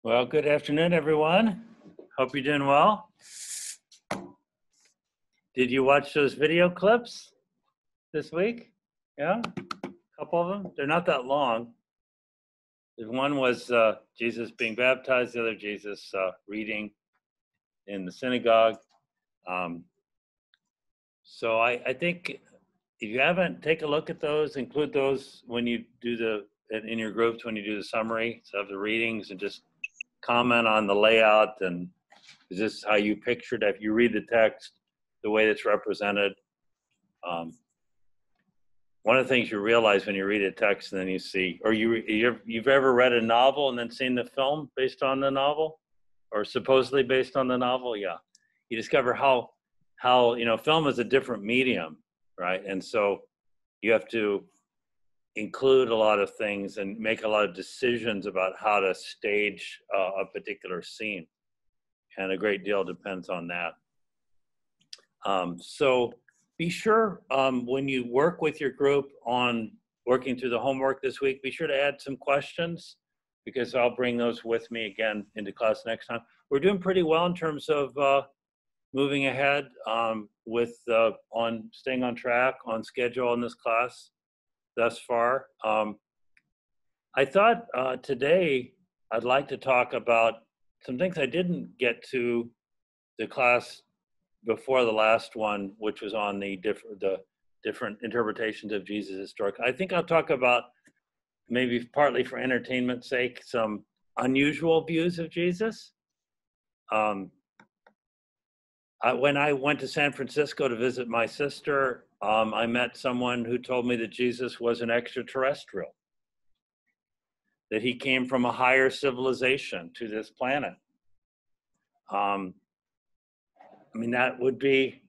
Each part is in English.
Well, good afternoon, everyone. Hope you're doing well. Did you watch those video clips this week? Yeah, a couple of them. They're not that long. One was Jesus being baptized, the other Jesus reading in the synagogue. So I think if you haven't, take a look at those, include those when you do in your groups, when you do the summary, so have the readings and just comment on the layout and is this how you pictured it? If you read the text, the way it's represented. One of the things you realize when you read a text and then you see, or you've ever read a novel and then seen the film based on the novel, or supposedly based on the novel, yeah. You discover how film is a different medium, right? And so you have to include a lot of things and make a lot of decisions about how to stage a particular scene. And a great deal depends on that. So be sure when you work with your group on working through the homework this week, be sure to add some questions because I'll bring those with me again into class next time. We're doing pretty well in terms of moving ahead on staying on track, on schedule in this class thus far. I thought today I'd like to talk about some things I didn't get to the class before the last one, which was on the different interpretations of Jesus historically. I think I'll talk about, maybe partly for entertainment's sake, some unusual views of Jesus. When I went to San Francisco to visit my sister, I met someone who told me that Jesus was an extraterrestrial, that he came from a higher civilization to this planet. I mean, that would be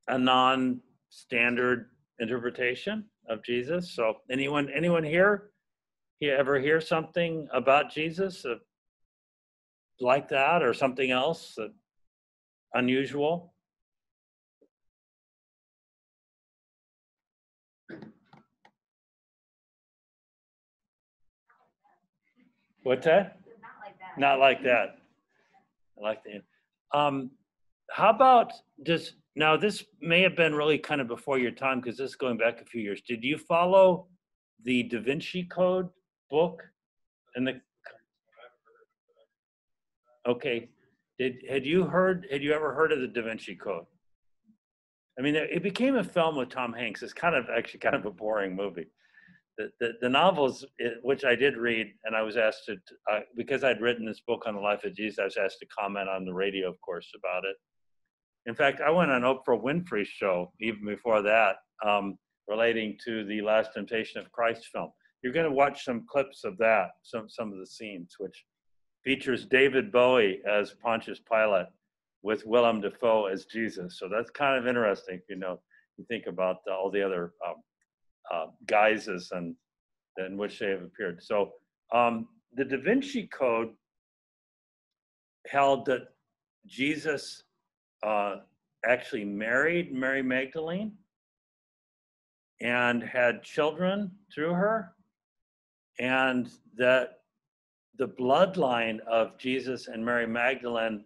a non-standard interpretation of Jesus. So anyone here, you ever hear something about Jesus like that or something else unusual? What's that? Not like that. Not like that. I like that. How about now this may have been really kind of before your time because this is going back a few years. Did you follow the Da Vinci Code book? Okay. Had you ever heard of the Da Vinci Code? I mean, it became a film with Tom Hanks. It's kind of a boring movie. The novels, which I did read, and I was asked to, because I'd written this book on the life of Jesus, I was asked to comment on the radio, of course, about it. In fact, I went on Oprah Winfrey's show even before that, relating to the Last Temptation of Christ film. You're going to watch some clips of that, some of the scenes, which features David Bowie as Pontius Pilate with Willem Dafoe as Jesus. So that's kind of interesting, you think about all the other guises and in which they have appeared. So the Da Vinci Code held that Jesus actually married Mary Magdalene and had children through her, and that the bloodline of Jesus and Mary Magdalene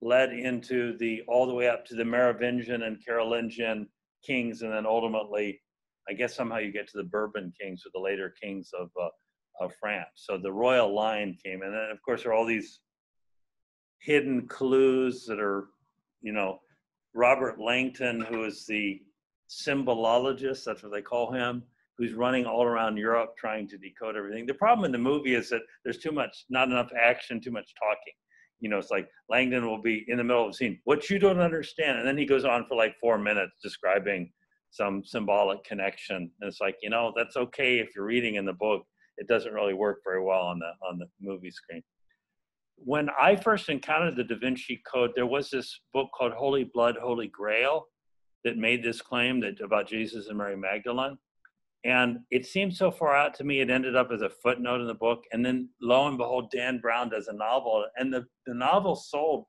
led into all the way up to the Merovingian and Carolingian kings, and then ultimately, I guess somehow you get to the Bourbon kings or the later kings of France. So the royal line came, and then of course there are all these hidden clues that are, Robert Langton, who is the symbolologist, that's what they call him, who's running all around Europe trying to decode everything. The problem in the movie is that there's not enough action, too much talking. It's like Langdon will be in the middle of a scene, what you don't understand, and then he goes on for like 4 minutes describing some symbolic connection. And it's like, that's okay if you're reading in the book. It doesn't really work very well on the movie screen. When I first encountered the Da Vinci Code, there was this book called Holy Blood, Holy Grail that made this claim about Jesus and Mary Magdalene. And it seemed so far out to me, it ended up as a footnote in the book. And then lo and behold, Dan Brown does a novel. And the novel sold,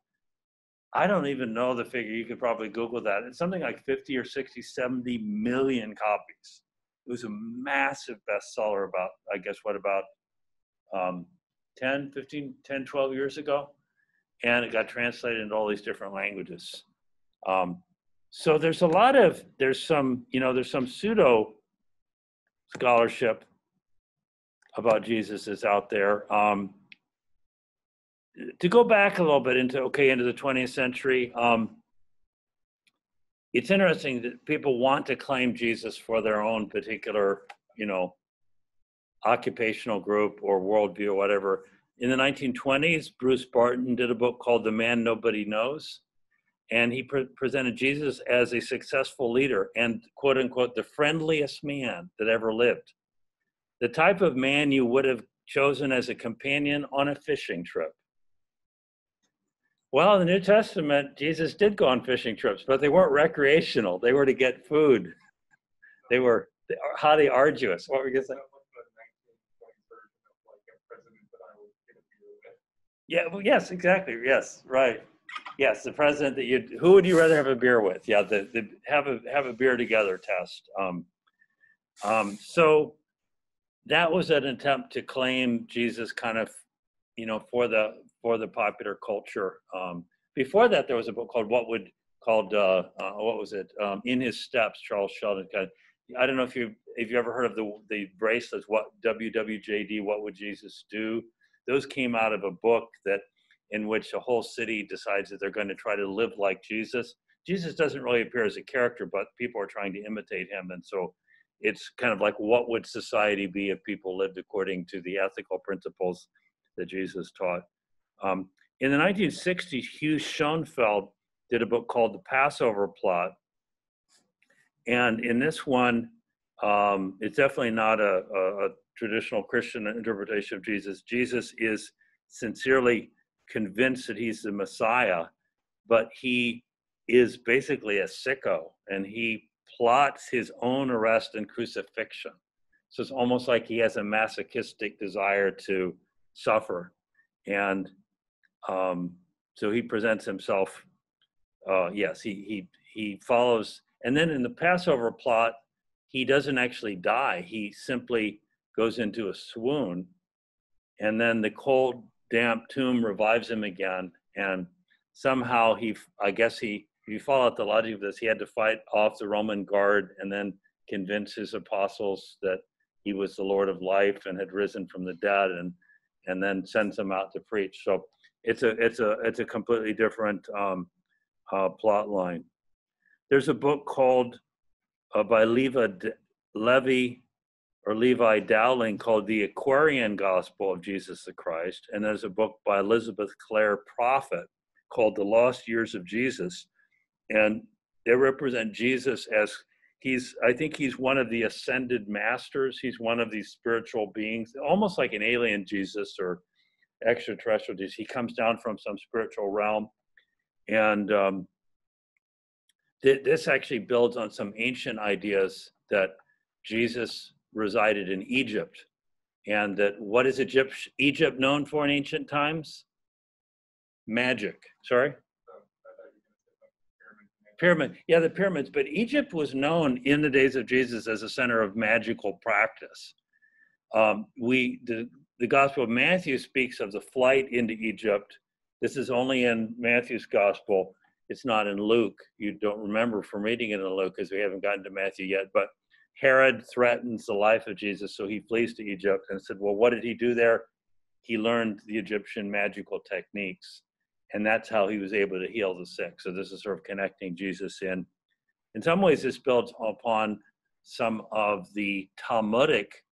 I don't even know the figure. You could probably Google that. It's something like 50 or 60, 70 million copies. It was a massive bestseller about 10, 15, 10, 12 years ago. And it got translated into all these different languages. So there's some pseudo scholarship about Jesus is out there. To go back a little bit into the 20th century, it's interesting that people want to claim Jesus for their own particular, occupational group or worldview or whatever. In the 1920s, Bruce Barton did a book called The Man Nobody Knows. And he presented Jesus as a successful leader and, quote unquote, the friendliest man that ever lived. The type of man you would have chosen as a companion on a fishing trip. Well, in the New Testament, Jesus did go on fishing trips, but they weren't recreational. They were to get food. They were highly arduous. What were you going to say? Yeah, well, yes, exactly. Yes, right. Yes, the president who would you rather have a beer with? Yeah, the have a beer together test. So that was an attempt to claim Jesus kind of, for the popular culture. Before that, there was a book called what was it? In His Steps, Charles Sheldon. I don't know if you ever heard of the bracelets. What WWJD? What would Jesus do? Those came out of a book in which a whole city decides that they're going to try to live like Jesus. Jesus doesn't really appear as a character, but people are trying to imitate him. And so it's kind of like, what would society be if people lived according to the ethical principles that Jesus taught? In the 1960s, Hugh Schoenfeld did a book called The Passover Plot. And in this one, it's definitely not a traditional Christian interpretation of Jesus. Jesus is sincerely convinced that he's the Messiah, but he is basically a sicko, and he plots his own arrest and crucifixion. So it's almost like he has a masochistic desire to suffer. And so he presents himself, he follows. And then in the Passover plot, he doesn't actually die. He simply goes into a swoon, and then the cold, damp tomb revives him again. And somehow if you follow out the logic of this, he had to fight off the Roman guard and then convince his apostles that he was the Lord of life and had risen from the dead, and then sends them out to preach. So it's a completely different plot line. There's a book called by Levi Dowling called The Aquarian Gospel of Jesus the Christ. And there's a book by Elizabeth Clare Prophet called The Lost Years of Jesus. And they represent Jesus as I think he's one of the ascended masters. He's one of these spiritual beings, almost like an alien Jesus or extraterrestrial Jesus. He comes down from some spiritual realm. And this actually builds on some ancient ideas that Jesus resided in Egypt, and that what is Egypt known for in ancient times? Magic. Sorry? Pyramid. Yeah, the pyramids. But Egypt was known in the days of Jesus as a center of magical practice. The Gospel of Matthew speaks of the flight into Egypt. This is only in Matthew's Gospel. It's not in Luke. You don't remember from reading it in Luke because we haven't gotten to Matthew yet. But Herod threatens the life of Jesus, so he flees to Egypt and said, well, what did he do there? He learned the Egyptian magical techniques, and that's how he was able to heal the sick. So this is sort of connecting Jesus in. In some ways, this builds upon some of the Talmudic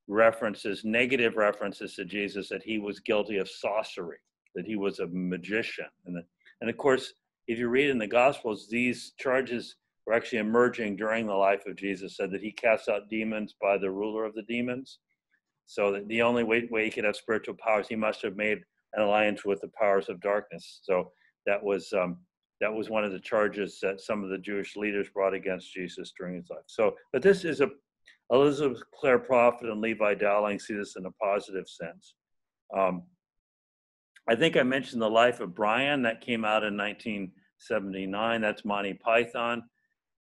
references, negative references to Jesus, that he was guilty of sorcery, that he was a magician. And of course, if you read in the Gospels, these charges were actually emerging during the life of Jesus, said that he cast out demons by the ruler of the demons. So that the only way he could have spiritual powers, he must have made an alliance with the powers of darkness. So that was one of the charges that some of the Jewish leaders brought against Jesus during his life. So, but this is Elizabeth Clare Prophet and Levi Dowling see this in a positive sense. I think I mentioned The Life of Brian that came out in 1979. That's Monty Python,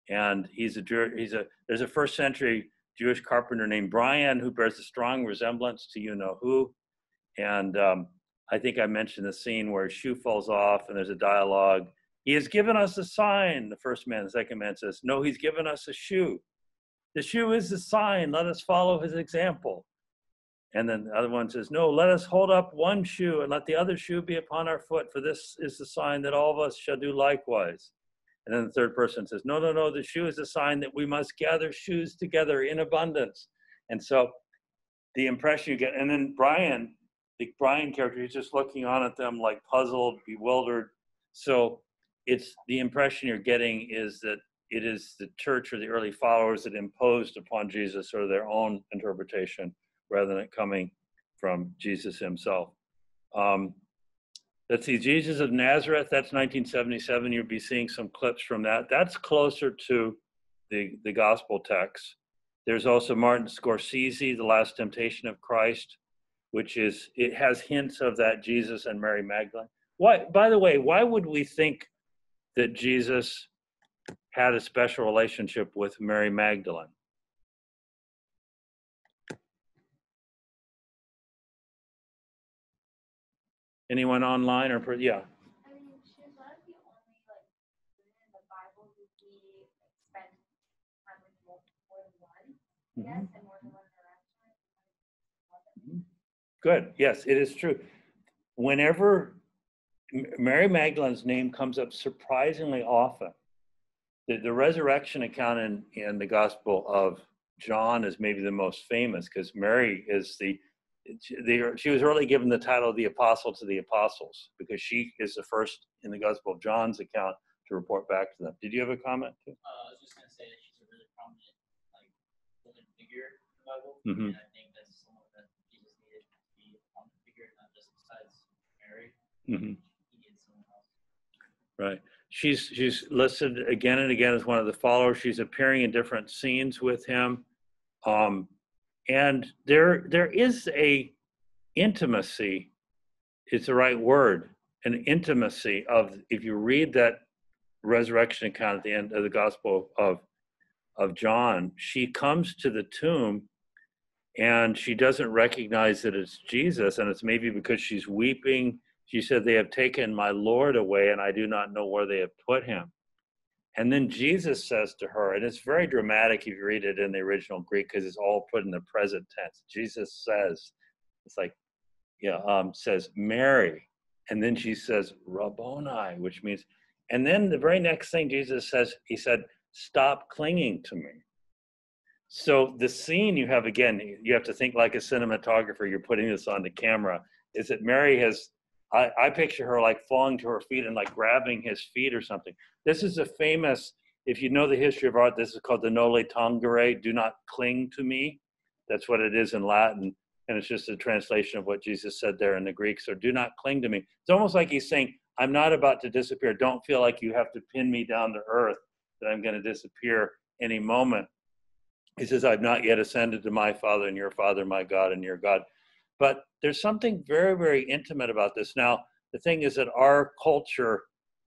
and there's a first century Jewish carpenter named Brian who bears a strong resemblance to you know who, And I think I mentioned the scene where his shoe falls off and there's a dialogue. He has given us a sign, the first man. The second man says, no, he's given us a shoe. The shoe is the sign. Let us follow his example. And then the other one says, no, let us hold up one shoe and let the other shoe be upon our foot, for this is the sign that all of us shall do likewise. And then the third person says, no, no, no, the shoe is a sign that we must gather shoes together in abundance. And so the impression you get, and then Brian, the Brian character, he's just looking on at them like puzzled, bewildered. So it's the impression you're getting is that it is the church or the early followers that imposed upon Jesus or their own interpretation rather than it coming from Jesus himself. Let's see, Jesus of Nazareth, that's 1977. You'll be seeing some clips from that. That's closer to the gospel text. There's also Martin Scorsese, The Last Temptation of Christ, which is, it has hints of that Jesus and Mary Magdalene. Why, by the way, why would we think that Jesus had a special relationship with Mary Magdalene? Anyone online or, yeah? I mean, she was one of the only women in the Bible who he spent time with more than one, yes, and more than one interaction. Good. Yes, it is true. Whenever Mary Magdalene's name comes up surprisingly often, the resurrection account in the Gospel of John is maybe the most famous because Mary is she was early given the title of the apostle to the apostles because she is the first in the Gospel of John's account to report back to them. Did you have a comment too? I was just going to say that she's a really prominent woman figure in the Bible, Mm-hmm. and I think that's someone that Jesus needed to be a prominent figure, not just besides Mary. Mm-hmm. He needed someone else. Right. She's listed again and again as one of the followers. She's appearing in different scenes with him. And there is a intimacy, it's the right word, an intimacy of, if you read that resurrection account at the end of the Gospel of John, she comes to the tomb and she doesn't recognize that it's Jesus, and it's maybe because she's weeping. She said, they have taken my Lord away and I do not know where they have put him. And then Jesus says to her, and it's very dramatic if you read it in the original Greek because it's all put in the present tense. Jesus says, it's like, says Mary. And then she says Rabboni, which means, and then the very next thing Jesus says, he said, stop clinging to me. So the scene you have, again, you have to think like a cinematographer, you're putting this on the camera, is that Mary has, I picture her like falling to her feet and like grabbing his feet or something. This is a famous, if you know the history of art, this is called the Noli Tangere, do not cling to me. That's what it is in Latin. And it's just a translation of what Jesus said there in the Greek. So do not cling to me. It's almost like he's saying, I'm not about to disappear. Don't feel like you have to pin me down to earth, that I'm going to disappear any moment. He says, I've not yet ascended to my Father and your Father, my God and your God. But there's something very, very intimate about this. Now, the thing is that our culture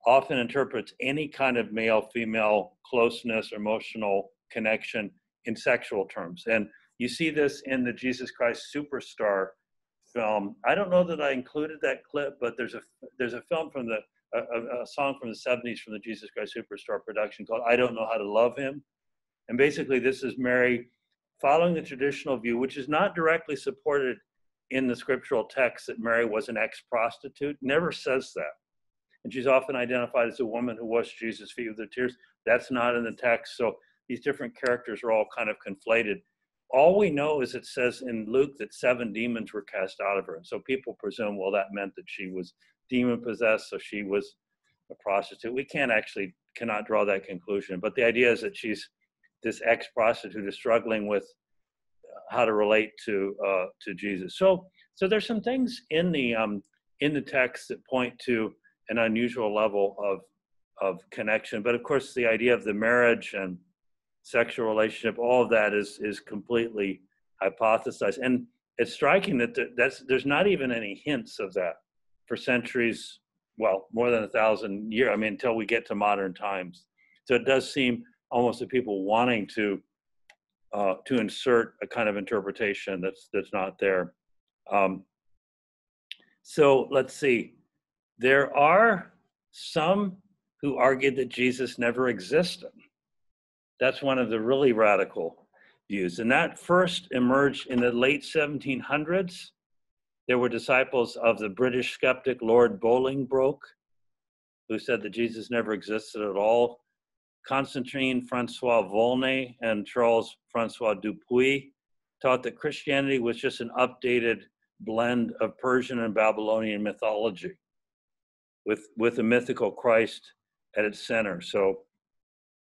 often interprets any kind of male-female closeness, emotional connection in sexual terms. And you see this in the Jesus Christ Superstar film. I don't know that I included that clip, but there's a film from a song from the 70s from the Jesus Christ Superstar production called I Don't Know How to Love Him. And basically this is Mary following the traditional view, which is not directly supported in the scriptural text, that Mary was an ex-prostitute. Never says that. And she's often identified as a woman who washed Jesus' feet with her tears. That's not in the text. So these different characters are all kind of conflated. All we know is it says in Luke that 7 demons were cast out of her. And so people presume, well, that meant that she was demon possessed, so she was a prostitute. We cannot draw that conclusion. But the idea is that she's this ex-prostitute is struggling with how to relate to Jesus. So there's some things in the text that point to an unusual level of connection. But of course, the idea of the marriage and sexual relationship, all of that is completely hypothesized. And it's striking that there's not even any hints of that for centuries, well, more than 1,000 years. I mean, until we get to modern times. So it does seem almost that people wanting to insert a kind of interpretation that's not there. So let's see. There are some who argue that Jesus never existed. That's one of the really radical views. And that first emerged in the late 1700s. There were disciples of the British skeptic Lord Bolingbroke, who said that Jesus never existed at all. Constantine Francois Volney and Charles Francois Dupuy taught that Christianity was just an updated blend of Persian and Babylonian mythology with a mythical Christ at its center. So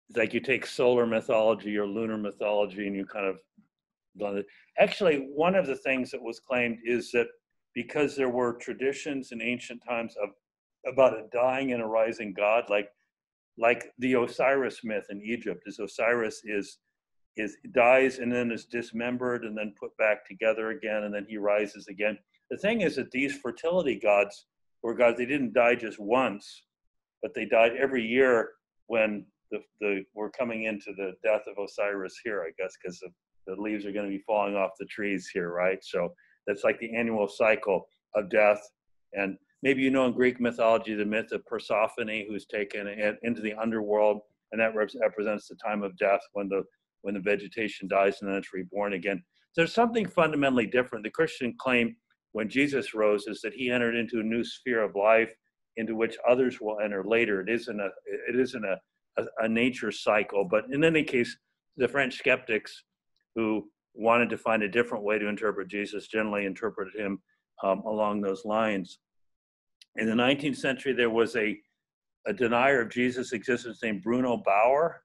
it's like you take solar mythology or lunar mythology and you kind of blend it. Actually, one of the things that was claimed is that because there were traditions in ancient times about a dying and a rising God, like the Osiris myth in Egypt, is Osiris is dies and then is dismembered and then put back together again, and then he rises again. The thing is that these fertility gods were gods, they didn't die just once, but they died every year when we're coming into the death of Osiris here, I guess, because the leaves are going to be falling off the trees here, right? So that's like the annual cycle of death. And maybe in Greek mythology, the myth of Persephone, who's taken into the underworld, and that represents the time of death when the vegetation dies and then it's reborn again. There's something fundamentally different. The Christian claim when Jesus rose is that he entered into a new sphere of life into which others will enter later. It isn't a nature cycle. But in any case, the French skeptics who wanted to find a different way to interpret Jesus generally interpreted him along those lines. In the 19th century, there was a denier of Jesus' existence named Bruno Bauer,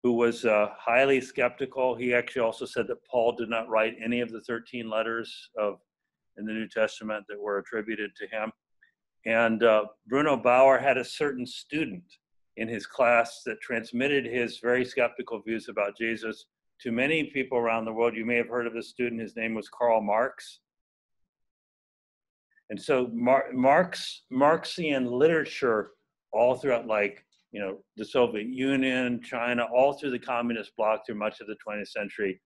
who was highly skeptical. He actually also said that Paul did not write any of the 13 letters in the New Testament that were attributed to him. And Bruno Bauer had a certain student in his class that transmitted his very skeptical views about Jesus to many people around the world. You may have heard of this student. His name was Karl Marx. And so Marxian literature all throughout, the Soviet Union, China, all through the communist bloc through much of the 20th century,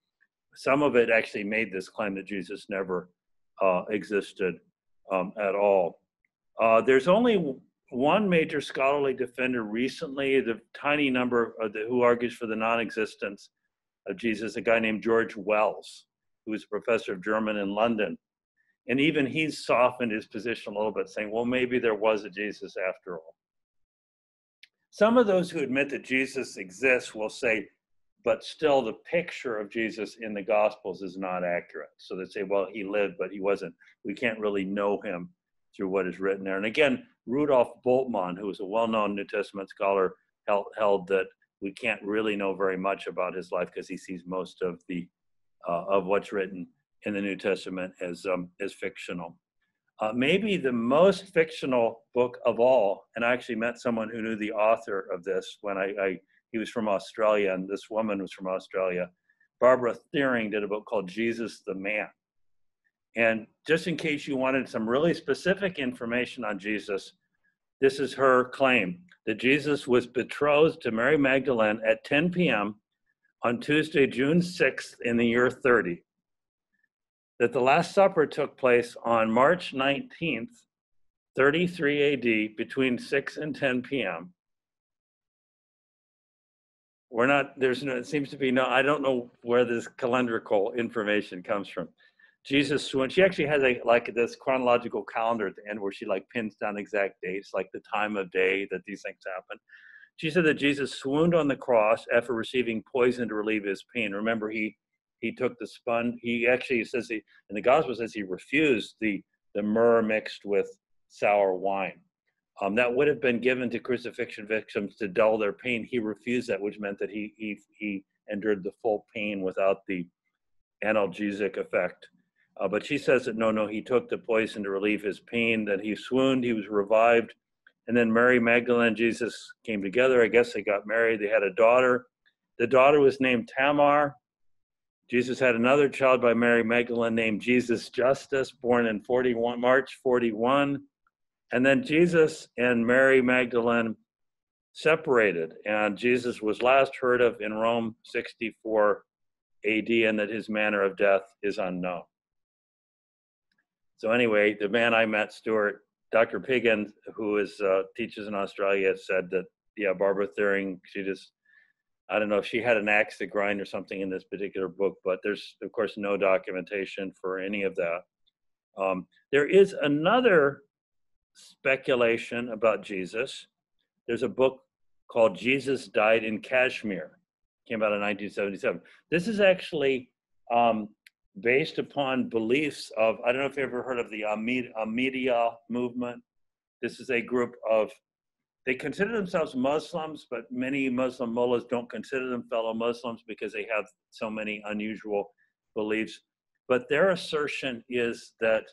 some of it actually made this claim that Jesus never existed at all. There's only one major scholarly defender recently, the tiny number who argues for the non-existence of Jesus, a guy named George Wells, who was a professor of German in London. And even he's softened his position a little bit, saying, well, maybe there was a Jesus after all. Some of those who admit that Jesus exists will say, but still the picture of Jesus in the Gospels is not accurate. So they say, well, he lived, but he wasn't. We can't really know him through what is written there. And again, Rudolf Bultmann, who was a well-known New Testament scholar, held that we can't really know very much about his life because he sees most of what's written in the New Testament as fictional. Maybe the most fictional book of all, and I actually met someone who knew the author of this when he was from Australia, and this woman was from Australia. Barbara Thiering did a book called Jesus the Man. And just in case you wanted some really specific information on Jesus, this is her claim, that Jesus was betrothed to Mary Magdalene at 10 p.m. on Tuesday, June 6th in the year 30. That the Last Supper took place on March 19th, 33 AD, between 6 and 10 p.m. It seems to be no, I don't know where this calendrical information comes from. Jesus, when she actually has this chronological calendar at the end where she pins down exact dates, like the time of day that these things happen. She said that Jesus swooned on the cross after receiving poison to relieve his pain. Remember, he took the sponge. He actually says in the Gospel says he refused the myrrh mixed with sour wine. That would have been given to crucifixion victims to dull their pain. He refused that, which meant that he endured the full pain without the analgesic effect. But she says that no, he took the poison to relieve his pain, that he swooned, he was revived. And then Mary Magdalene and Jesus came together. I guess they got married. They had a daughter. The daughter was named Tamar. Jesus had another child by Mary Magdalene named Jesus Justus, born in March 41. And then Jesus and Mary Magdalene separated. And Jesus was last heard of in Rome 64 AD, and that his manner of death is unknown. So anyway, the man I met, Stuart, Dr. Piggin, who is teaches in Australia, said that, yeah, Barbara Thuring, she just, I don't know if she had an axe to grind or something in this particular book, but there's, of course, no documentation for any of that. There is another speculation about Jesus. There's a book called Jesus Died in Kashmir. Came out in 1977. This is actually based upon beliefs of, I don't know if you ever heard of the Ahmadiyya movement. This is a group of, they consider themselves Muslims, but many Muslim mullahs don't consider them fellow Muslims because they have so many unusual beliefs. But their assertion is that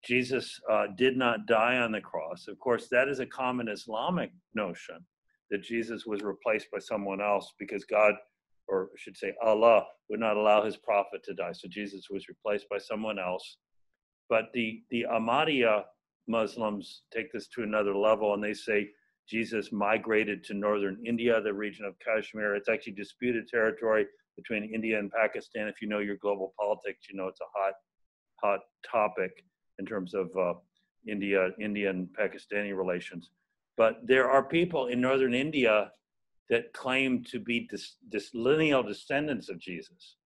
Jesus did not die on the cross. Of course, that is a common Islamic notion, that Jesus was replaced by someone else because God, or I should say Allah, would not allow his prophet to die. So Jesus was replaced by someone else. But the Ahmadiyya Muslims take this to another level, and they say Jesus migrated to northern India, the region of Kashmir. It's actually disputed territory between India and Pakistan. If you know your global politics, you know it's a hot topic in terms of Indian Pakistani relations. But there are people in northern India that claim to be lineal descendants of Jesus.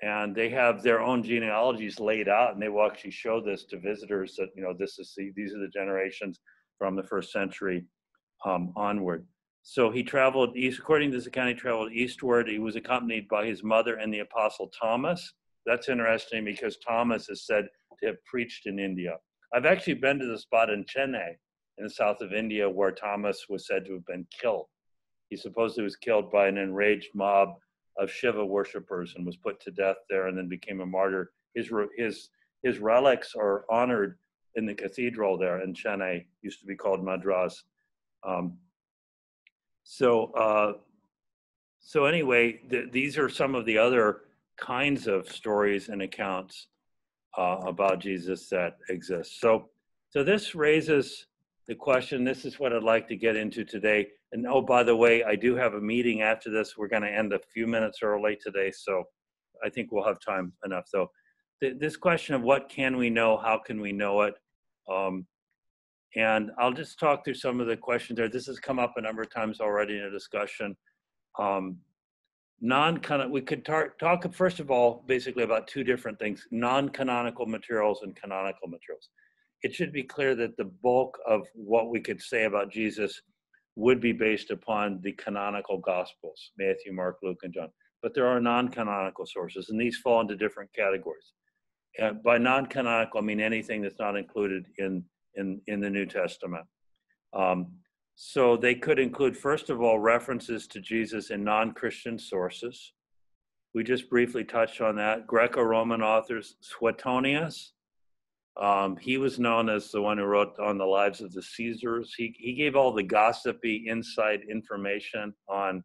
And they have their own genealogies laid out, and they will actually show this to visitors that, you know, these are the generations from the first century onward. So he traveled east, according to this account, he traveled eastward. He was accompanied by his mother and the apostle Thomas. That's interesting because Thomas is said to have preached in India. I've actually been to the spot in Chennai in the south of India where Thomas was said to have been killed. He supposedly was killed by an enraged mob of Shiva worshippers and was put to death there and then became a martyr. His relics are honored in the cathedral there in Chennai, used to be called Madras. So anyway, these are some of the other kinds of stories and accounts about Jesus that exist. So this raises the question, this is what I'd like to get into today. And oh, by the way, I do have a meeting after this. We're going to end a few minutes early today, so I think we'll have time enough. So this question of what can we know, how can we know it? And I'll just talk through some of the questions there. This has come up a number of times already in a discussion. We could talk first of all, basically about two different things, non-canonical materials and canonical materials. It should be clear that the bulk of what we could say about Jesus would be based upon the canonical Gospels, Matthew, Mark, Luke, and John. But there are non-canonical sources, and these fall into different categories. By non-canonical, I mean anything that's not included in the New Testament. So they could include, first of all, references to Jesus in non-Christian sources. We just briefly touched on that. Greco-Roman authors, Suetonius, he was known as the one who wrote on the lives of the Caesars. He gave all the gossipy inside information on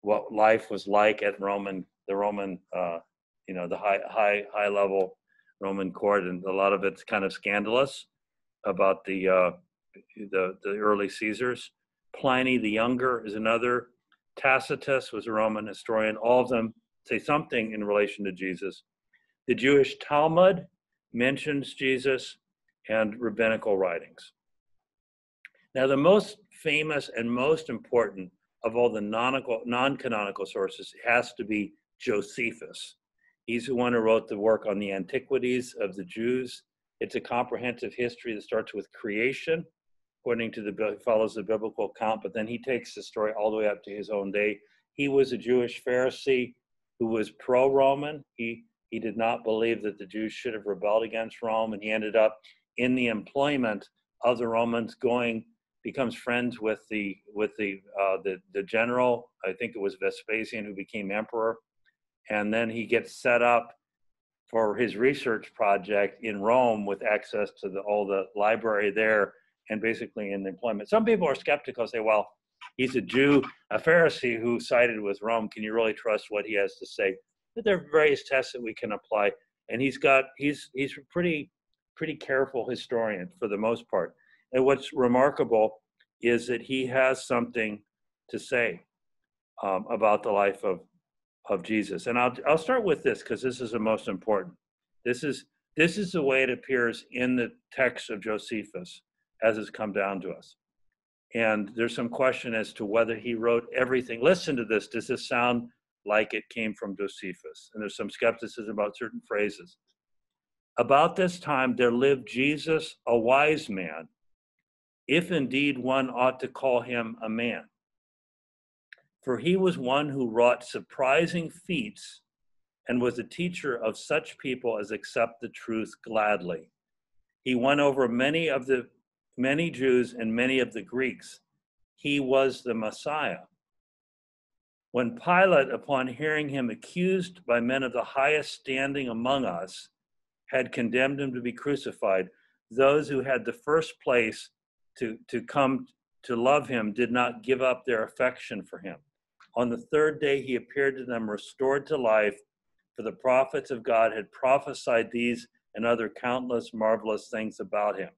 what life was like at the Roman, the high level Roman court, and a lot of it's kind of scandalous about the early Caesars. Pliny the Younger is another. Tacitus was a Roman historian. All of them say something in relation to Jesus. The Jewish Talmud mentions Jesus, and rabbinical writings. Now, the most famous and most important of all the non-canonical sources has to be Josephus. He's the one who wrote the work on the antiquities of the Jews. It's a comprehensive history that starts with creation, according to follows the biblical account, but then he takes the story all the way up to his own day. He was a Jewish Pharisee who was pro-Roman. He did not believe that the Jews should have rebelled against Rome, and he ended up in the employment of the Romans, becomes friends with the general, I think it was Vespasian, who became emperor, and then he gets set up for his research project in Rome with access to all the library there, and basically in employment. Some people are skeptical, say, well, he's a Jew, a Pharisee who sided with Rome. Can you really trust what he has to say? But there are various tests that we can apply, and he's a pretty careful historian for the most part. And what's remarkable is that he has something to say about the life of Jesus. And I'll start with this because this is the most important. This is This is the way it appears in the text of Josephus as it's come down to us. And there's some question as to whether he wrote everything. Listen to this. Does this sound like it came from Josephus? And there's some skepticism about certain phrases. About this time, there lived Jesus, a wise man, if indeed one ought to call him a man. For he was one who wrought surprising feats and was a teacher of such people as accept the truth gladly. He won over many Jews and many of the Greeks. He was the Messiah. When Pilate, upon hearing him accused by men of the highest standing among us, had condemned him to be crucified, those who had the first place to come to love him did not give up their affection for him. On the third day he appeared to them restored to life, for the prophets of God had prophesied these and other countless marvelous things about him.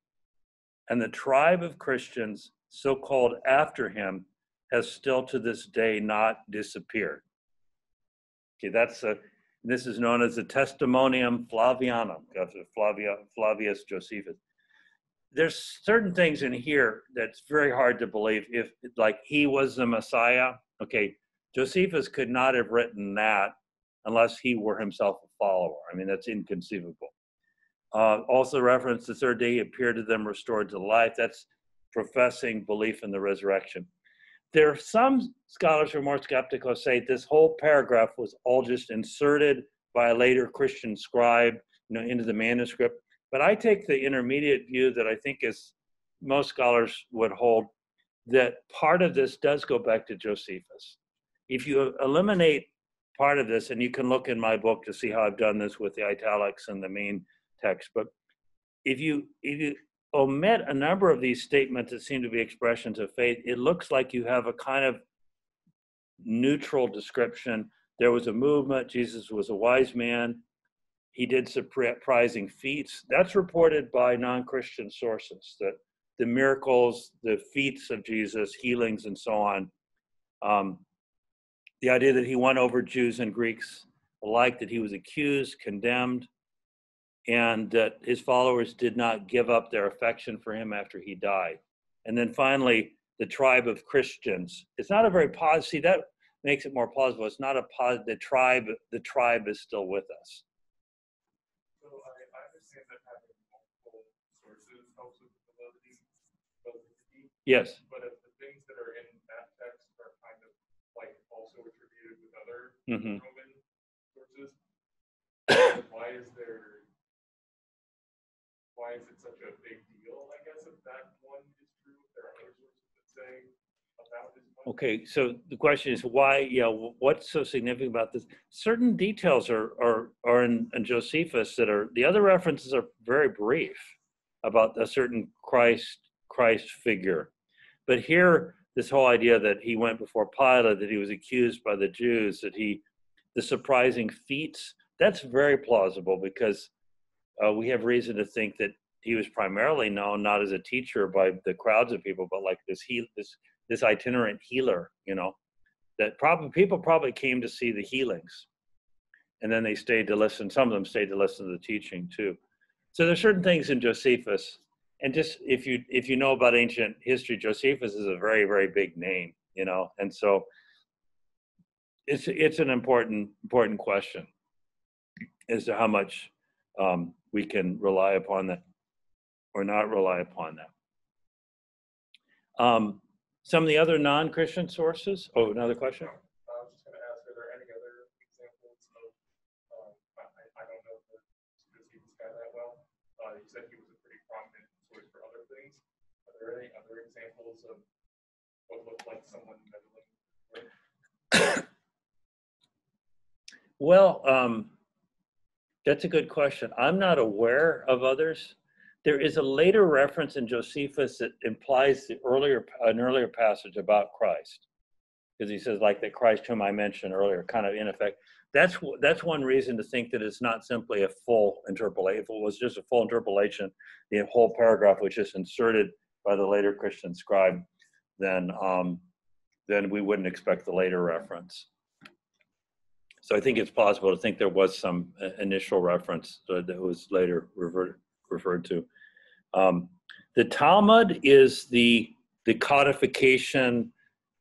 And the tribe of Christians, so called after him, has still to this day not disappeared. Okay, this is known as the Testimonium Flavianum, Flavius Josephus. There's certain things in here that's very hard to believe. If, like, he was the Messiah, okay, Josephus could not have written that unless he were himself a follower. I mean, that's inconceivable. Also reference the third day he appeared to them restored to life. That's professing belief in the resurrection. There are some scholars who are more skeptical, say this whole paragraph was all just inserted by a later Christian scribe, into the manuscript. But I take the intermediate view that I think is most scholars would hold, that part of this does go back to Josephus. If you eliminate part of this, and you can look in my book to see how I've done this with the italics and the main text, but if you omit a number of these statements that seem to be expressions of faith, it looks like you have a kind of neutral description. There was a movement. Jesus was a wise man. He did surprising feats. That's reported by non-Christian sources, that the miracles, the feats of Jesus, healings, and so on. The idea that he won over Jews and Greeks alike, that he was accused, condemned, and that his followers did not give up their affection for him after he died. And then finally, the tribe of Christians. It's not a very positive, see, that makes it more plausible. It's not a positive, the tribe is still with us. So I understand that having multiple sources helps with the validity. Yes. But if the things that are in that text are kind of like also attributed with other Roman sources, why is it such a big deal, I guess, if that one is true, if there are other sources that say about this one? Okay, so the question is why, what's so significant about this? Certain details are in Josephus that are, the other references are very brief about a certain Christ figure. But here, this whole idea that he went before Pilate, that he was accused by the Jews, that the surprising feats, that's very plausible because we have reason to think that he was primarily known not as a teacher by the crowds of people, but like this itinerant healer, that people probably came to see the healings, and then they stayed to listen. Some of them stayed to listen to the teaching too. So there's certain things in Josephus, and just if you know about ancient history, Josephus is a very, very big name, and so it's an important question as to how much we can rely upon that or not rely upon that. Some of the other non-Christian sources. Oh, another question? I was just going to ask, are there any other examples of, I don't know Josephus guy that well. You said he was a pretty prominent source for other things. Are there any other examples of what looked like someone meddling with? Well, that's a good question. I'm not aware of others. There is a later reference in Josephus that implies an earlier passage about Christ, because he says, like that Christ whom I mentioned earlier, kind of in effect. That's one reason to think that it's not simply a full interpolation. If it was just a full interpolation, the whole paragraph was just inserted by the later Christian scribe, then we wouldn't expect the later reference. So I think it's possible to think there was some initial reference that was later referred to. The Talmud is the codification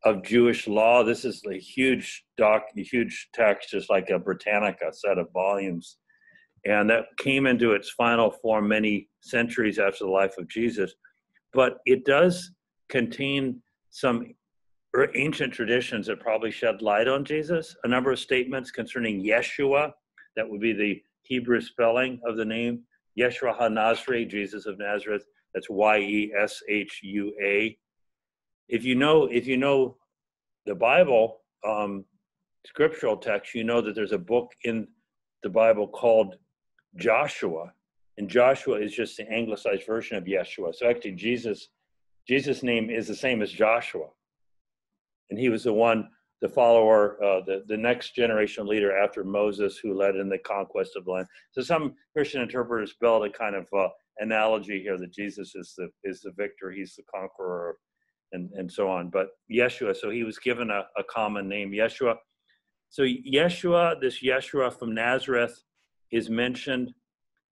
of Jewish law. This is a huge text, just like a Britannica set of volumes. And that came into its final form many centuries after the life of Jesus. But it does contain some ancient traditions that probably shed light on Jesus. A number of statements concerning Yeshua, that would be the Hebrew spelling of the name. Yeshua HaNazri, Jesus of Nazareth. That's Yeshua. If you know the Bible, scriptural text, you know that there's a book in the Bible called Joshua, and Joshua is just the anglicized version of Yeshua. So actually, Jesus' name is the same as Joshua, and he was the follower, the next generation leader after Moses, who led in the conquest of the land. So some Christian interpreters build a kind of analogy here that Jesus is the victor, he's the conqueror, and so on. But Yeshua, so he was given a common name, Yeshua. So Yeshua, this Yeshua from Nazareth, is mentioned,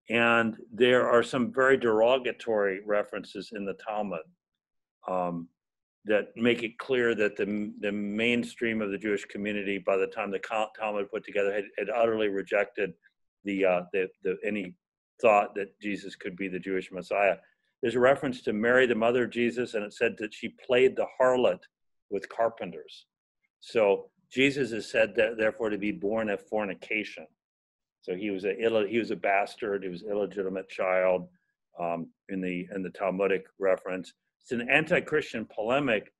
and there are some very derogatory references in the Talmud that make it clear that the mainstream of the Jewish community, by the time the Talmud put together, had utterly rejected any thought that Jesus could be the Jewish Messiah. There's a reference to Mary, the mother of Jesus, and it said that she played the harlot with carpenters. So Jesus is said that, therefore, to be born of fornication. So he was a bastard. He was an illegitimate child in the Talmudic reference. It's an anti-Christian polemic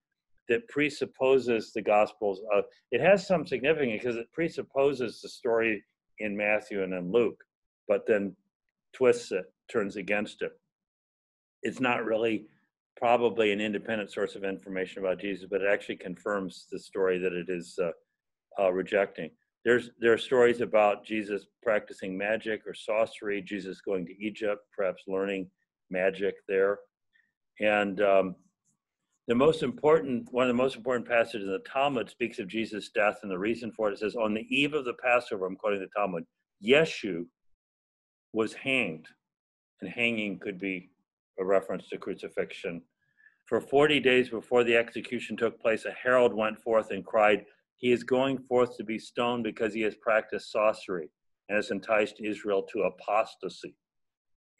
that presupposes the Gospels. It has some significance because it presupposes the story in Matthew and in Luke, but then twists it, turns against it. It's not really probably an independent source of information about Jesus, but it actually confirms the story that it is rejecting. There are stories about Jesus practicing magic or sorcery, Jesus going to Egypt, perhaps learning magic there. And one of the most important passages in the Talmud speaks of Jesus' death and the reason for it. It says, on the eve of the Passover, I'm quoting the Talmud, Yeshu was hanged. And hanging could be a reference to crucifixion. For 40 days before the execution took place, a herald went forth and cried, he is going forth to be stoned because he has practiced sorcery and has enticed Israel to apostasy.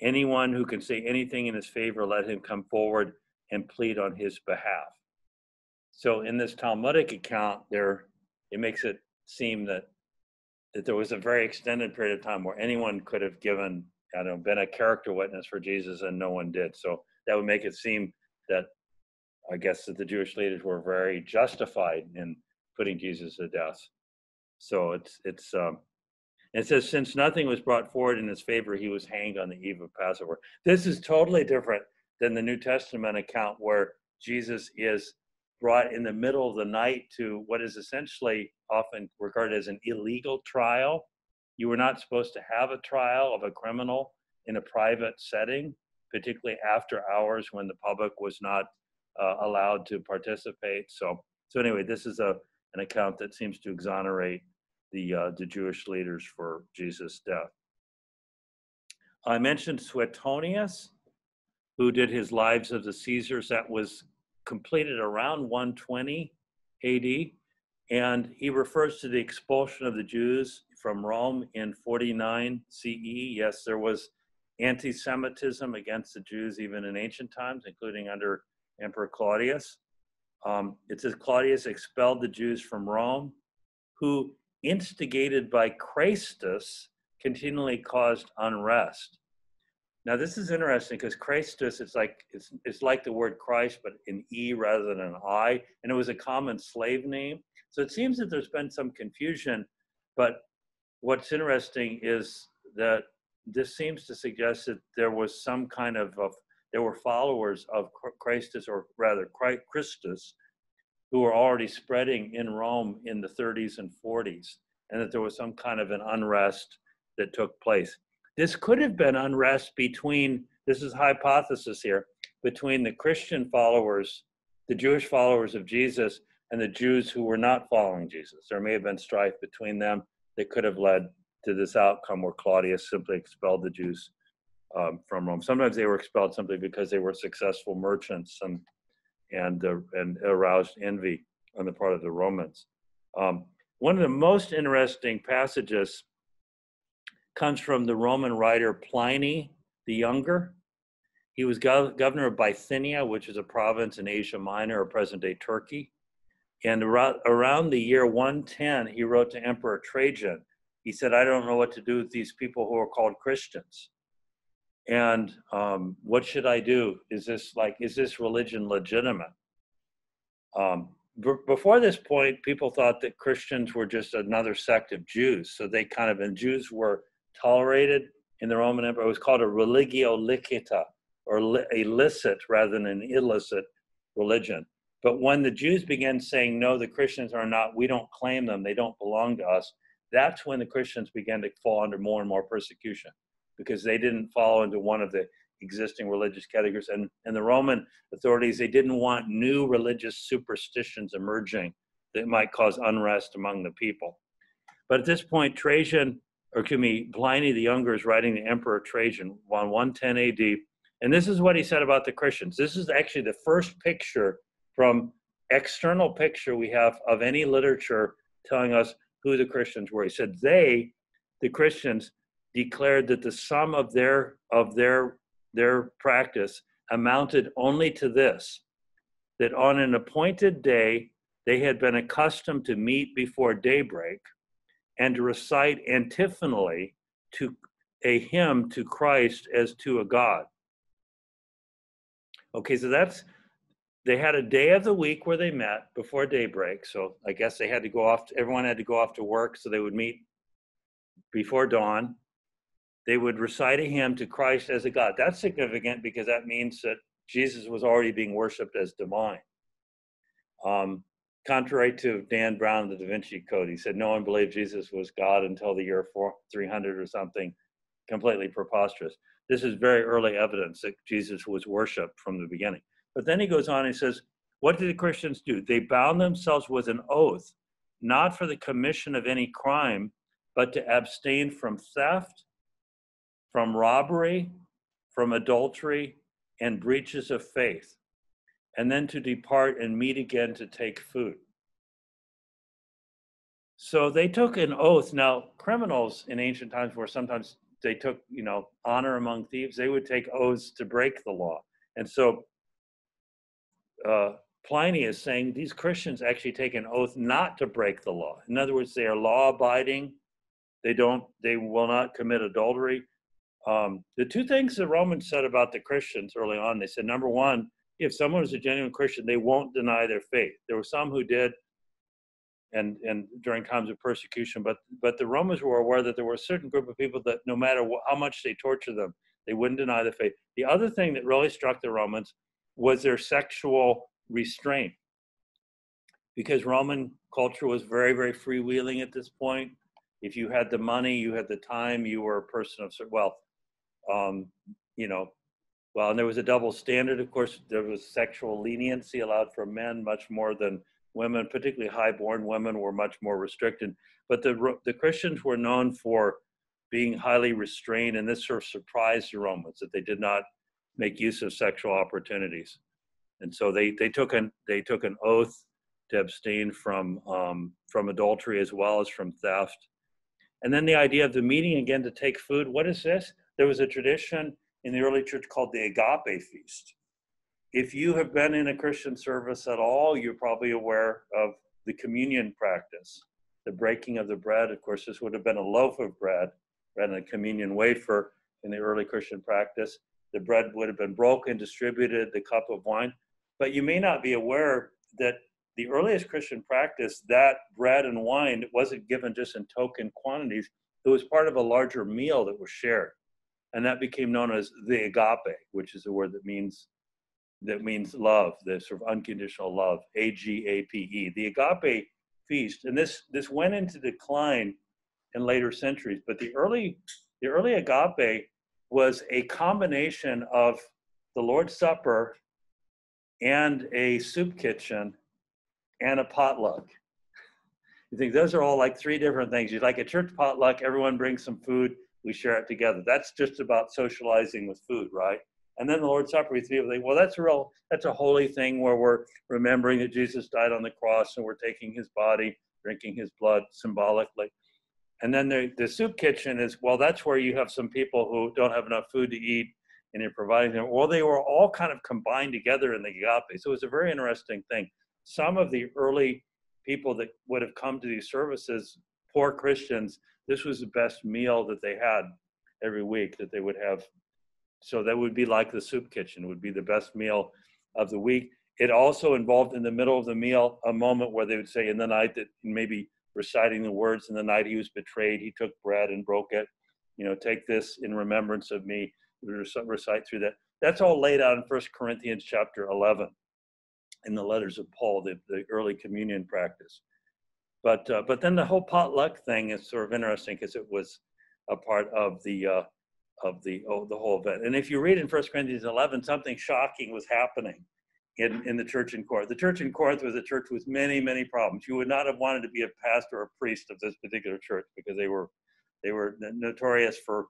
Anyone who can say anything in his favor, let him come forward and plead on his behalf. So in this Talmudic account, it makes it seem that there was a very extended period of time where anyone could have been a character witness for Jesus, and no one did. So that would make it seem that, I guess, that the Jewish leaders were very justified in putting Jesus to death. So it says, since nothing was brought forward in his favor, he was hanged on the eve of Passover. This is totally different than the New Testament account where Jesus is brought in the middle of the night to what is essentially often regarded as an illegal trial. You were not supposed to have a trial of a criminal in a private setting, particularly after hours when the public was not allowed to participate. So anyway, this is an account that seems to exonerate the Jewish leaders for Jesus' death. I mentioned Suetonius, who did his Lives of the Caesars. That was completed around 120 AD, and he refers to the expulsion of the Jews from Rome in 49 CE. Yes, there was anti-Semitism against the Jews even in ancient times, including under Emperor Claudius. It says Claudius expelled the Jews from Rome, who, instigated by Christus, continually caused unrest. Now this is interesting because Christus, it's like the word Christ, but an E rather than an I, and it was a common slave name. So it seems that there's been some confusion, but what's interesting is that this seems to suggest that there was some kind of there were followers of Christus, or rather Christus, who were already spreading in Rome in the 30s and 40s, and that there was some kind of an unrest that took place. This could have been unrest between, this is hypothesis here, between the Christian followers, the Jewish followers of Jesus, and the Jews who were not following Jesus. There may have been strife between them that could have led to this outcome where Claudius simply expelled the Jews from Rome. Sometimes they were expelled simply because they were successful merchants and aroused envy on the part of the Romans. One of the most interesting passages comes from the Roman writer Pliny the Younger. He was governor of Bithynia, which is a province in Asia Minor or present-day Turkey. And around the year 110, he wrote to Emperor Trajan. He said, I don't know what to do with these people who are called Christians. And what should I do? Is this religion legitimate? Before this point, people thought that Christians were just another sect of Jews. So and Jews were tolerated in the Roman Empire. It was called a religio licita, or a licit rather than an illicit religion. But when the Jews began saying, no, the Christians are not, we don't claim them, they don't belong to us, that's when the Christians began to fall under more and more persecution, because they didn't follow into one of the existing religious categories. And the Roman authorities, they didn't want new religious superstitions emerging that might cause unrest among the people. But at this point, Pliny the Younger is writing to Emperor Trajan on 110 AD. And this is what he said about the Christians. This is actually the first external picture we have of any literature telling us who the Christians were. He said the Christians, declared that the sum of their practice amounted only to this, that on an appointed day, they had been accustomed to meet before daybreak and to recite antiphonally to a hymn to Christ as to a God. Okay, so they had a day of the week where they met before daybreak. So I guess everyone had to go off to work, so they would meet before dawn. They would recite a hymn to Christ as a God. That's significant because that means that Jesus was already being worshipped as divine. Contrary to Dan Brown, the Da Vinci Code, he said no one believed Jesus was God until the year 300 or something. Completely preposterous. This is very early evidence that Jesus was worshipped from the beginning. But then he goes on and says, what did the Christians do? They bound themselves with an oath, not for the commission of any crime, but to abstain from theft, from robbery, from adultery, and breaches of faith, and then to depart and meet again to take food. So they took an oath. Now, criminals in ancient times were sometimes they took, honor among thieves. They would take oaths to break the law. And so Pliny is saying these Christians actually take an oath not to break the law. In other words, they are law-abiding. They will not commit adultery. The two things the Romans said about the Christians early on, they said, number one, if someone is a genuine Christian, they won't deny their faith. There were some who did, and during times of persecution, but the Romans were aware that there were a certain group of people that no matter how much they tortured them, they wouldn't deny the faith. The other thing that really struck the Romans was their sexual restraint, because Roman culture was very, very freewheeling at this point. If you had the money, you had the time, you were a person of wealth. And there was a double standard. Of course, there was sexual leniency allowed for men much more than women. Particularly high-born women were much more restricted. But the Christians were known for being highly restrained, and this sort of surprised the Romans that they did not make use of sexual opportunities. And so they took an oath to abstain from adultery as well as from theft. And then the idea of the meeting again to take food. What is this? There was a tradition in the early church called the agape feast. If you have been in a Christian service at all, you're probably aware of the communion practice, the breaking of the bread. Of course, this would have been a loaf of bread rather than a communion wafer in the early Christian practice. The bread would have been broken, distributed, the cup of wine. But you may not be aware that the earliest Christian practice, that bread and wine wasn't given just in token quantities. It was part of a larger meal that was shared. And that became known as the agape, which is a word that means love, the sort of unconditional love, A-G-A-P-E. The agape feast, and this went into decline in later centuries, but the early agape was a combination of the Lord's Supper and a soup kitchen and a potluck. You think those are all like three different things. You like a church potluck, everyone brings some food, we share it together. That's just about socializing with food, right? And then the Lord's Supper, we think, well, that's a holy thing where we're remembering that Jesus died on the cross and we're taking his body, drinking his blood symbolically. And then the soup kitchen is, well, that's where you have some people who don't have enough food to eat and you're providing them. Well, they were all kind of combined together in the agape. So it was a very interesting thing. Some of the early people that would have come to these services, poor Christians, this was the best meal that they had every week that they would have. So that would be like the soup kitchen, would be the best meal of the week. It also involved in the middle of the meal a moment where they would say, in the night that maybe reciting the words, in the night he was betrayed, he took bread and broke it. Take this in remembrance of me. We recite through that. That's all laid out in 1 Corinthians chapter 11 in the letters of Paul, the early communion practice. But then the whole potluck thing is sort of interesting because it was a part of the whole event. And if you read in 1 Corinthians 11, something shocking was happening in the church in Corinth. The church in Corinth was a church with many, many problems. You would not have wanted to be a pastor or a priest of this particular church because they were notorious for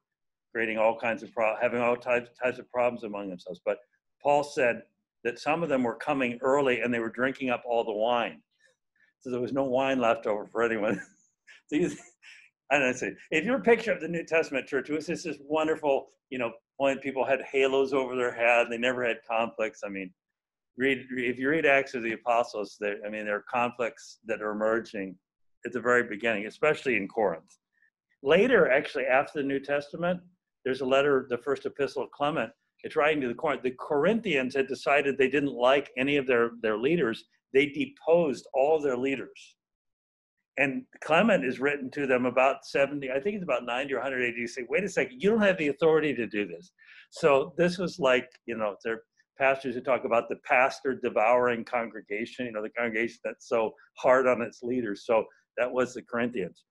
creating all kinds of having all types of problems among themselves. But Paul said that some of them were coming early and they were drinking up all the wine. So there was no wine left over for anyone. I don't know, if you're a picture of the New Testament church, it was just this wonderful, point. People had halos over their head. They never had conflicts. I mean, if you read Acts of the Apostles, there are conflicts that are emerging at the very beginning, especially in Corinth. Later, actually, after the New Testament, there's a letter, the first epistle of Clement. It's writing to the Corinth. The Corinthians had decided they didn't like any of their leaders. They deposed all their leaders. And Clement is written to them about 70, I think it's about 90 or 100 AD. You say, wait a second, you don't have the authority to do this. So this was like, they're pastors who talk about the pastor devouring congregation, the congregation that's so hard on its leaders. So that was the Corinthians.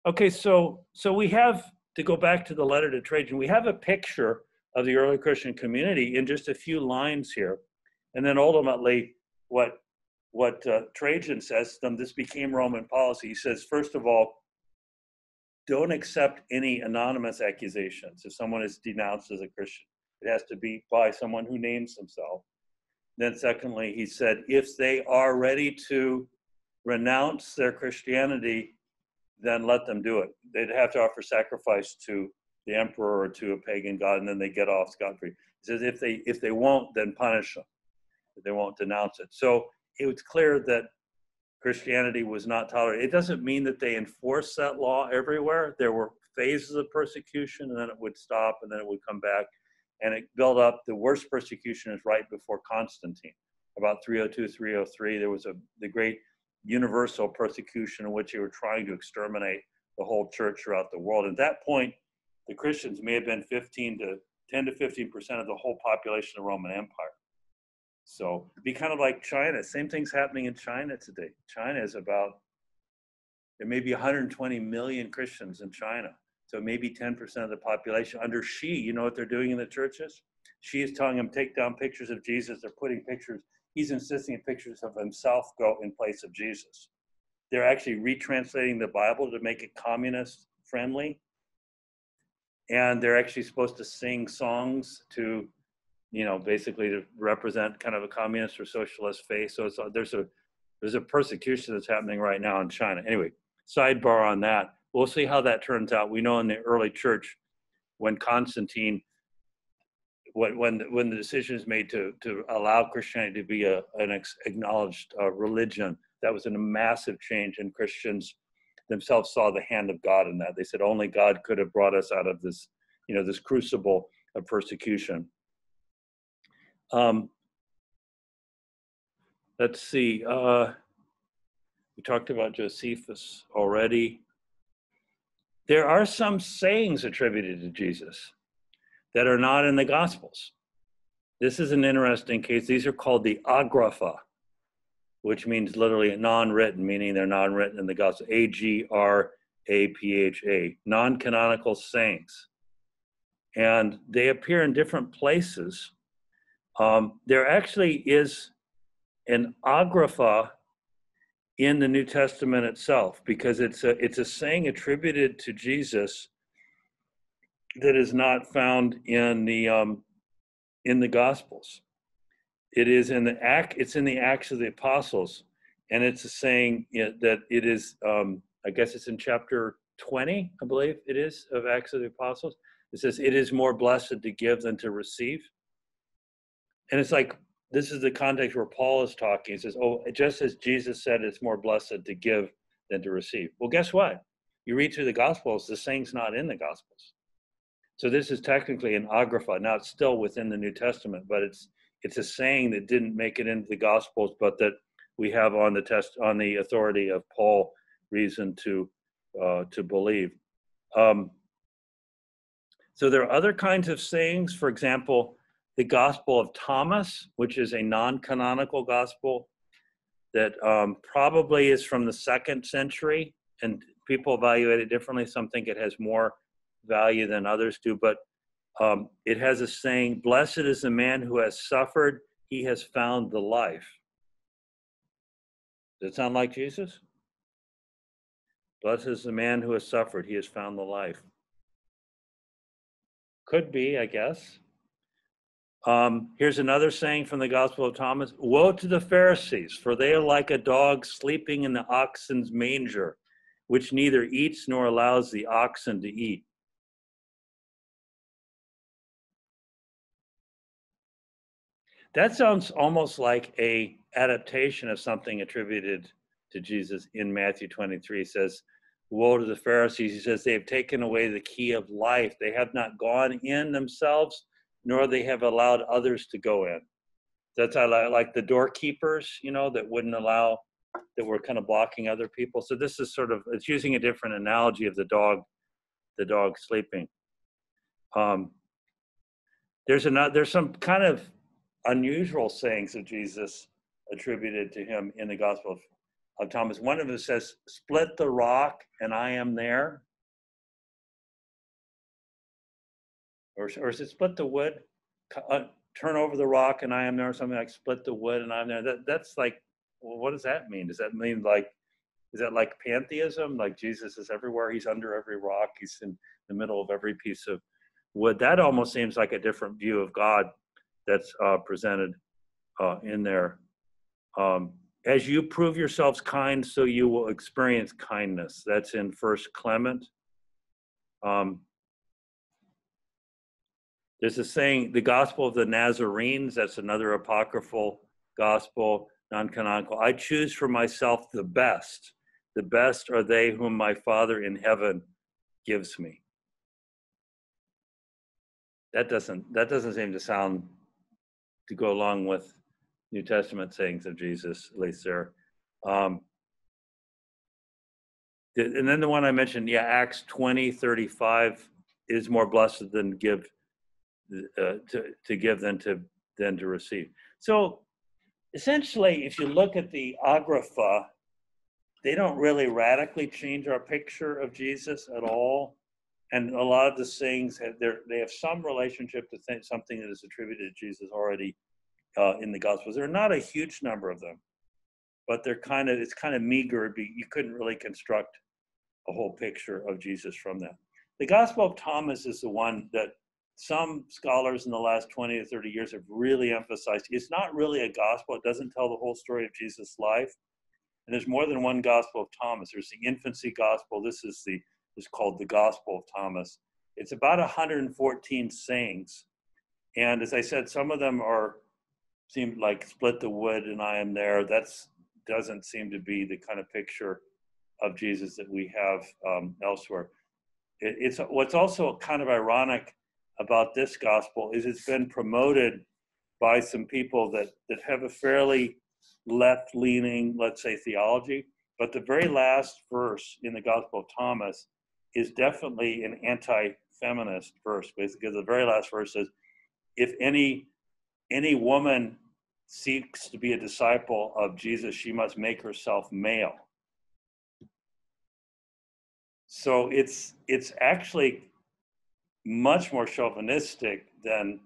Okay, so we have, to go back to the letter to Trajan, we have a picture of the early Christian community in just a few lines here. And then ultimately, what Trajan says to them, this became Roman policy. He says, first of all, don't accept any anonymous accusations. If someone is denounced as a Christian, it has to be by someone who names himself. Then secondly, he said, if they are ready to renounce their Christianity, then let them do it. They'd have to offer sacrifice to the emperor or to a pagan god, and then they get off scot-free. He says, if they won't, then punish them. If they won't denounce it. So it was clear that Christianity was not tolerated. It doesn't mean that they enforced that law everywhere. There were phases of persecution, and then it would stop, and then it would come back. And it built up. The worst persecution is right before Constantine. About 302, 303, there was the great universal persecution in which they were trying to exterminate the whole church throughout the world. At that point, the Christians may have been 10 to 15% of the whole population of the Roman Empire. So it'd be kind of like China. Same thing's happening in China today. China is there may be 120 million Christians in China. So maybe 10% of the population. Under Xi, you know what they're doing in the churches? Xi is telling them, take down pictures of Jesus. They're putting pictures. He's insisting pictures of himself go in place of Jesus. They're actually retranslating the Bible to make it communist friendly. And they're actually supposed to sing songs to, basically to represent kind of a communist or socialist faith. So there's a persecution that's happening right now in China. Anyway, sidebar on that. We'll see how that turns out. We know in the early church, when Constantine, when the decision is made to allow Christianity to be an acknowledged religion, that was a massive change, and Christians themselves saw the hand of God in that. They said only God could have brought us out of this, this crucible of persecution. Let's see. We talked about Josephus already. There are some sayings attributed to Jesus that are not in the Gospels. This is an interesting case. These are called the agrapha, which means literally non-written, meaning they're non-written in the Gospel. A-G-R-A-P-H-A, non-canonical sayings. And they appear in different places. There actually is an agrapha in the New Testament itself, because it's a saying attributed to Jesus that is not found in the Gospels. It is in the It's in the Acts of the Apostles, and it's a saying that it is. I guess it's in chapter 20, I believe it is, of Acts of the Apostles. It says, "It is more blessed to give than to receive," and it's like this is the context where Paul is talking. He says, "Oh, just as Jesus said, it's more blessed to give than to receive." Well, guess what? You read through the Gospels, the saying's not in the Gospels. So this is technically an agrapha. Now it's still within the New Testament, but it's a saying that didn't make it into the Gospels, but that we have on the authority of Paul reason to believe. So there are other kinds of sayings. For example, the Gospel of Thomas, which is a non-canonical gospel that probably is from the 2nd century, and people evaluate it differently. Some think it has more value than others do, but it has a saying, "Blessed is the man who has suffered, he has found the life." Does it sound like Jesus? Blessed is the man who has suffered, he has found the life. Could be, I guess. Here's another saying from the Gospel of Thomas. "Woe to the Pharisees, for they are like a dog sleeping in the oxen's manger, which neither eats nor allows the oxen to eat." That sounds almost like a adaptation of something attributed to Jesus in Matthew 23. It says, "Woe to the Pharisees." He says, "They have taken away the key of life. They have not gone in themselves, nor they have allowed others to go in." That's like the doorkeepers, that wouldn't allow, that were kind of blocking other people. So this is it's using a different analogy of the dog sleeping. There's some kind of unusual sayings of Jesus attributed to him in the Gospel of Thomas. One of them says, "Split the rock and I am there." Or is it "split the wood? Turn over the rock and I am there," or something like "split the wood and I'm there." That's like, well, what does that mean? Does that mean is that like pantheism? Like Jesus is everywhere, he's under every rock, he's in the middle of every piece of wood? That almost seems like a different view of God that's presented in there. "As you prove yourselves kind, so you will experience kindness." That's in 1 Clement. There's a saying, the Gospel of the Nazarenes, that's another apocryphal gospel, non-canonical. "I choose for myself the best. The best are they whom my Father in heaven gives me." That doesn't seem to go along with New Testament sayings of Jesus, at least there. And then the one I mentioned, Acts 20:35 is more blessed than give to give than to receive. So essentially, if you look at the agrapha, they don't really radically change our picture of Jesus at all. And a lot of the sayings they have some relationship to something that is attributed to Jesus already in the Gospels. There are not a huge number of them, but it's kind of meager. You couldn't really construct a whole picture of Jesus from that. The Gospel of Thomas is the one that some scholars in the last 20 to 30 years have really emphasized. It's not really a gospel. It doesn't tell the whole story of Jesus' life. And there's more than one Gospel of Thomas. There's the infancy gospel. This is called the Gospel of Thomas. It's about 114 sayings. And as I said, some of them seem like "split the wood and I am there." That doesn't seem to be the kind of picture of Jesus that we have elsewhere. It's what's also kind of ironic about this gospel is it's been promoted by some people that have a fairly left-leaning, let's say, theology. But the very last verse in the Gospel of Thomas is definitely an anti-feminist verse, because the very last verse says, "If any woman seeks to be a disciple of Jesus, she must make herself male." So it's actually much more chauvinistic than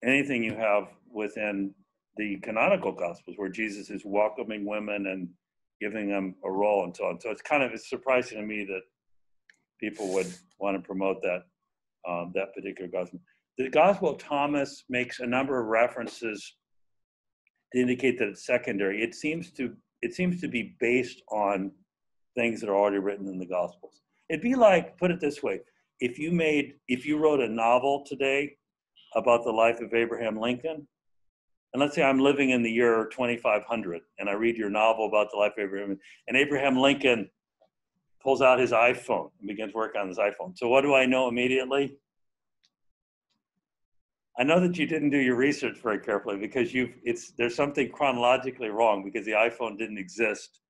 anything you have within the canonical Gospels, where Jesus is welcoming women and giving them a role and so on. So it's surprising to me that people would want to promote that that particular gospel. The Gospel of Thomas makes a number of references to indicate that it's secondary. It seems to be based on things that are already written in the Gospels. It'd be like, put it this way, if you wrote a novel today about the life of Abraham Lincoln, and let's say I'm living in the year 2500 and I read your novel about the life of Abraham, and Abraham Lincoln pulls out his iPhone and begins work on his iPhone. So what do I know immediately? I know that you didn't do your research very carefully because there's something chronologically wrong because the iPhone didn't exist,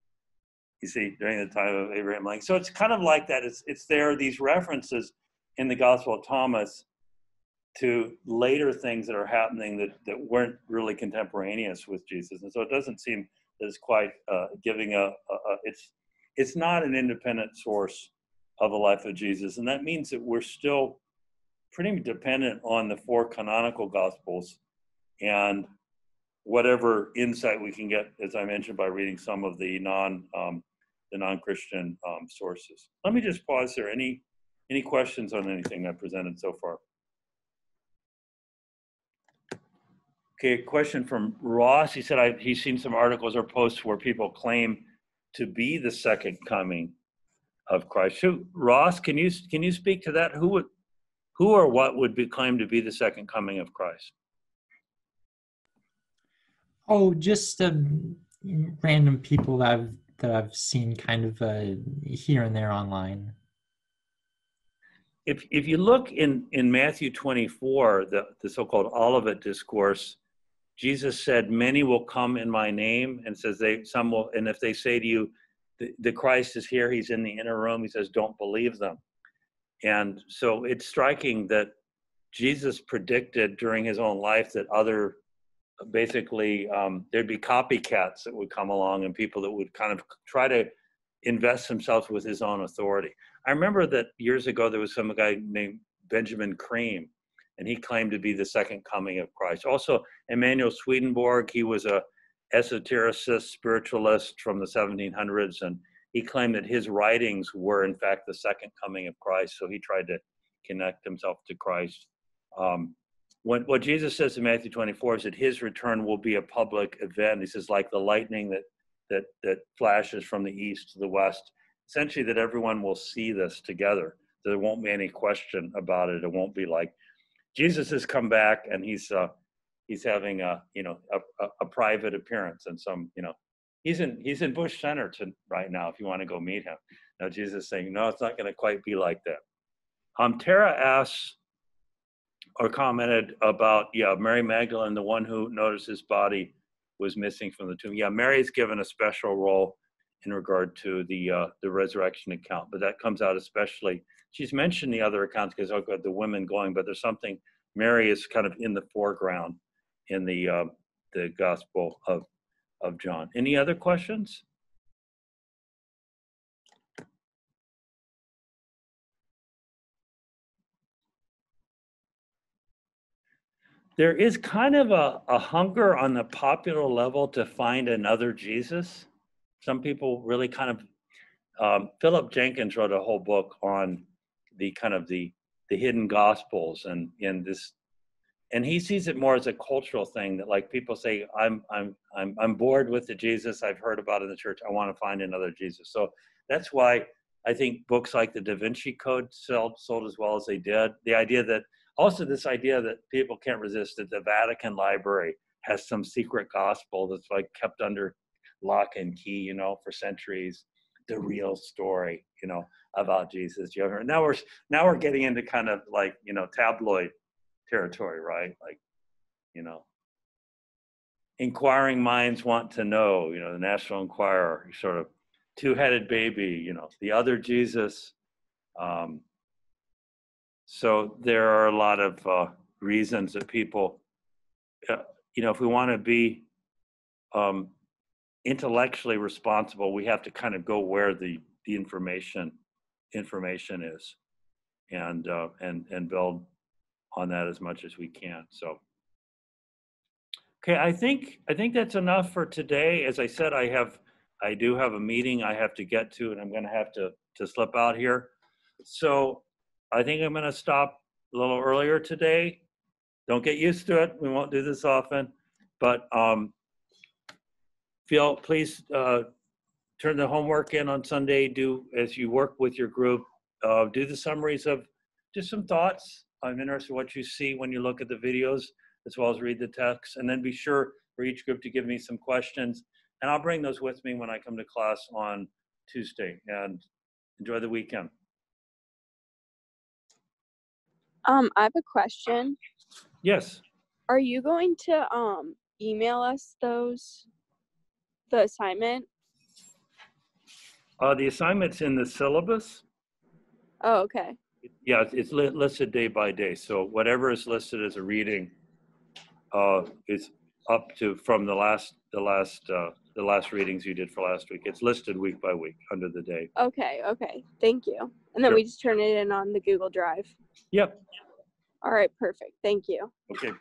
you see, during the time of Abraham Lincoln. So it's kind of like that. There are these references in the Gospel of Thomas to later things that are happening that weren't really contemporaneous with Jesus. And so it doesn't seem that it's quite giving it's not an independent source of the life of Jesus. And that means that we're still pretty dependent on the 4 canonical Gospels and whatever insight we can get, as I mentioned, by reading some of the non-Christian sources. Let me just pause there. Any questions on anything I presented so far? Okay, a question from Ross. He said he's seen some articles or posts where people claim to be the second coming of Christ. Ross, can you speak to that? Who or what would be claimed to be the second coming of Christ? Oh, just random people that I've seen kind of here and there online. If you look in Matthew 24, the so-called Olivet Discourse, Jesus said, "Many will come in my name," and says some will, and if they say to you, the Christ is here, he's in the inner room, he says, don't believe them. And so it's striking that Jesus predicted during his own life that there'd be copycats that would come along and people that would kind of try to invest themselves with his own authority. I remember that years ago there was some guy named Benjamin Cream, and he claimed to be the second coming of Christ. Also, Emanuel Swedenborg, he was a esotericist, spiritualist from the 1700s, and he claimed that his writings were in fact the second coming of Christ, so he tried to connect himself to Christ. What Jesus says in Matthew 24 is that his return will be a public event. He says, like the lightning that flashes from the east to the west, essentially that everyone will see this together. There won't be any question about it. It won't be like Jesus has come back and he's having a private appearance and he's in Bush Center right now if you want to go meet him. Now Jesus is saying, no, it's not going to quite be like that. Tara asks or commented about, Mary Magdalene, the one who noticed his body was missing from the tomb. Yeah, Mary's given a special role in regard to the resurrection account, but that comes out especially. She's mentioned the other accounts because I've got the women going, but there's something, Mary is kind of in the foreground in the Gospel of John. Any other questions? There is kind of a hunger on the popular level to find another Jesus. Some people really kind of, Philip Jenkins wrote a whole book on the kind of the hidden gospels and this, and he sees it more as a cultural thing that like people say, I'm bored with the Jesus I've heard about in the church. I want to find another Jesus. So that's why I think books like the Da Vinci Code sold as well as they did. The idea that also this idea that people can't resist that the Vatican Library has some secret gospel that's like kept under lock and key, for centuries, the real story, about Jesus. Now we're getting into kind of like, tabloid territory, right? Like, inquiring minds want to know, the National Enquirer, sort of two-headed baby, the other Jesus. So there are a lot of reasons that people, if we want to be intellectually responsible, we have to kind of go where the information is, and build on that as much as we can. So, okay, I think that's enough for today. As I said, I have I do have a meeting I have to get to, and I'm going to have to slip out here. So I think I'm going to stop a little earlier today. Don't get used to it. We won't do this often, but please turn the homework in on Sunday. Do as you work with your group. Do the summaries of just some thoughts. I'm interested in what you see when you look at the videos, as well as read the text. And then be sure for each group to give me some questions. And I'll bring those with me when I come to class on Tuesday. And enjoy the weekend. I have a question. Yes. Are you going to email us the assignment? The assignment's in the syllabus. Oh, okay. Yeah, it's listed day by day. So whatever is listed as a reading is up to from the last readings you did for last week. It's listed week by week under the day. Okay. Thank you. And then Sure. we just turn it in on the Google Drive. Yep. All right, perfect. Thank you. Okay.